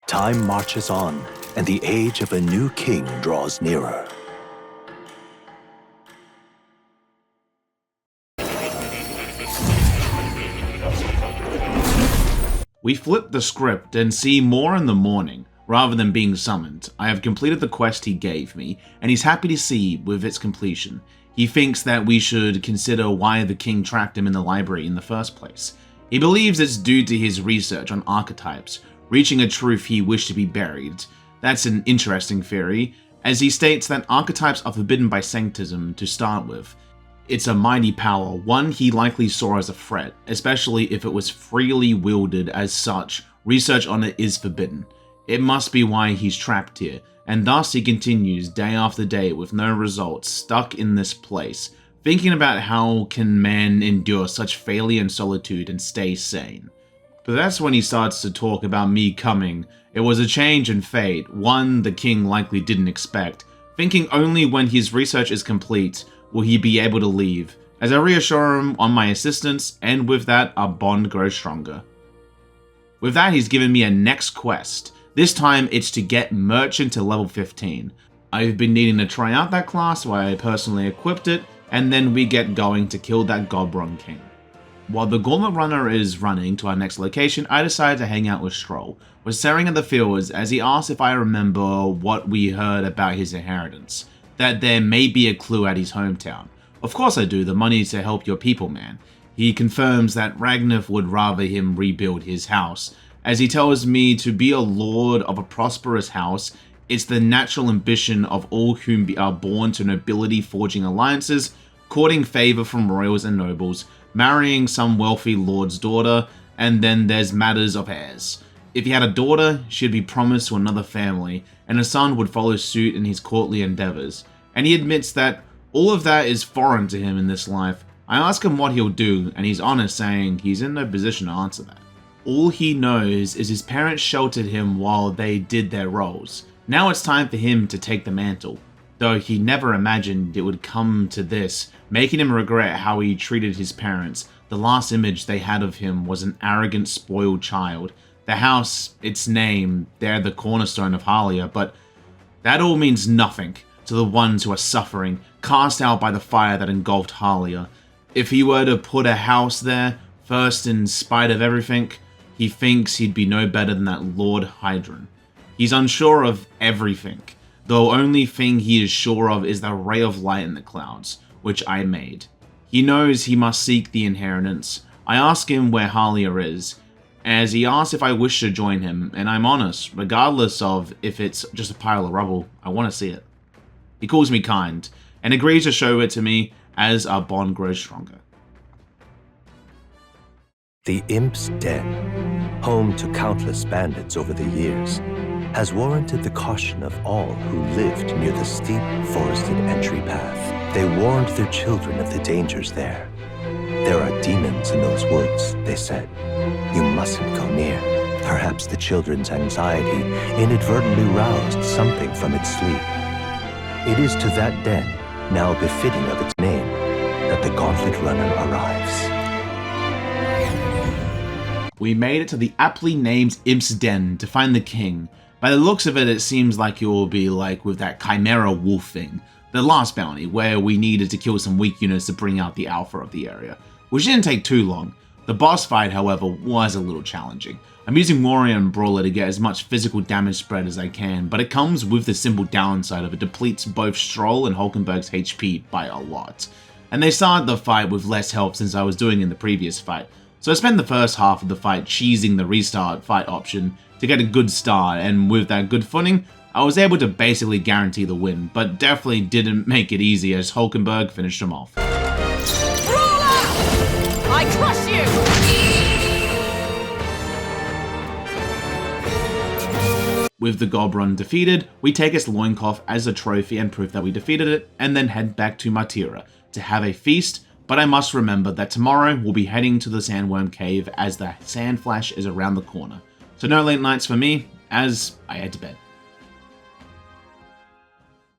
Time marches on, and the age of a new king draws nearer. We flip the script and see more in the morning. Rather than being summoned, I have completed the quest he gave me, and he's happy to see with its completion. He thinks that we should consider why the king trapped him in the library in the first place. He believes it's due to his research on archetypes, reaching a truth he wished to be buried. That's an interesting theory, as he states that archetypes are forbidden by sanctism to start with. It's a mighty power, one he likely saw as a threat, especially if it was freely wielded as such. Research on it is forbidden. It must be why he's trapped here, and thus he continues day after day with no results, stuck in this place, thinking about how can man endure such failure and solitude and stay sane. But that's when he starts to talk about me coming. It was a change in fate, one the king likely didn't expect, thinking only when his research is complete will he be able to leave, as I reassure him on my assistance, and with that our bond grows stronger. With that, he's given me a next quest. This time it's to get Merchant to level 15. I've been needing to try out that class, so I personally equipped it, and then we get going to kill that Gobron King. While the Gauntlet Runner is running to our next location, I decided to hang out with Stroll. We're staring at the fields as he asks if I remember what we heard about his inheritance, that there may be a clue at his hometown. Of course I do, the money to help your people, man. He confirms that Ragnarth would rather him rebuild his house, as he tells me to be a lord of a prosperous house. It's the natural ambition of all whom are born to nobility, forging alliances, courting favor from royals and nobles, marrying some wealthy lord's daughter, and then there's matters of heirs. If he had a daughter, she'd be promised to another family, and a son would follow suit in his courtly endeavors. And he admits that all of that is foreign to him in this life. I ask him what he'll do, and he's honest, saying he's in no position to answer that. All he knows is his parents sheltered him while they did their roles. Now it's time for him to take the mantle, though he never imagined it would come to this, making him regret how he treated his parents. The last image they had of him was an arrogant, spoiled child. The house, its name, they're the cornerstone of Halia, but that all means nothing to the ones who are suffering, cast out by the fire that engulfed Halia. If he were to put a house there, first in spite of everything, he thinks he'd be no better than that Lord Hydron. He's unsure of everything. The only thing he is sure of is the ray of light in the clouds, which I made. He knows he must seek the inheritance. I ask him where Halia is, as he asks if I wish to join him, and I'm honest, regardless of if it's just a pile of rubble, I want to see it. He calls me kind, and agrees to show it to me as our bond grows stronger. The Imp's Den, home to countless bandits over the years, has warranted the caution of all who lived near the steep, forested entry path. They warned their children of the dangers there. There are demons in those woods, they said. You mustn't go near. Perhaps the children's anxiety inadvertently roused something from its sleep. It is to that den, now befitting of its name, that the Gauntlet Runner arrives. We made it to the aptly named Imp's Den to find the king. By the looks of it, it seems like it will be like with that Chimera Wolf thing, the last bounty, where we needed to kill some weak units to bring out the alpha of the area, which didn't take too long. The boss fight, however, was a little challenging. I'm using Warrior and Brawler to get as much physical damage spread as I can, but it comes with the simple downside of it depletes both Stroll and Hulkenberg's HP by a lot. And they started the fight with less health since I was doing in the previous fight, so I spent the first half of the fight cheesing the restart fight option to get a good start, and with that good footing, I was able to basically guarantee the win, but definitely didn't make it easy as Hulkenberg finished him off. Brawler! I crush you! With the Gobron defeated, we take its loincloth as a trophy and proof that we defeated it, and then head back to Martira to have a feast, but I must remember that tomorrow we'll be heading to the Sandworm Cave as the Sand Flash is around the corner. So no late nights for me, as I head to bed.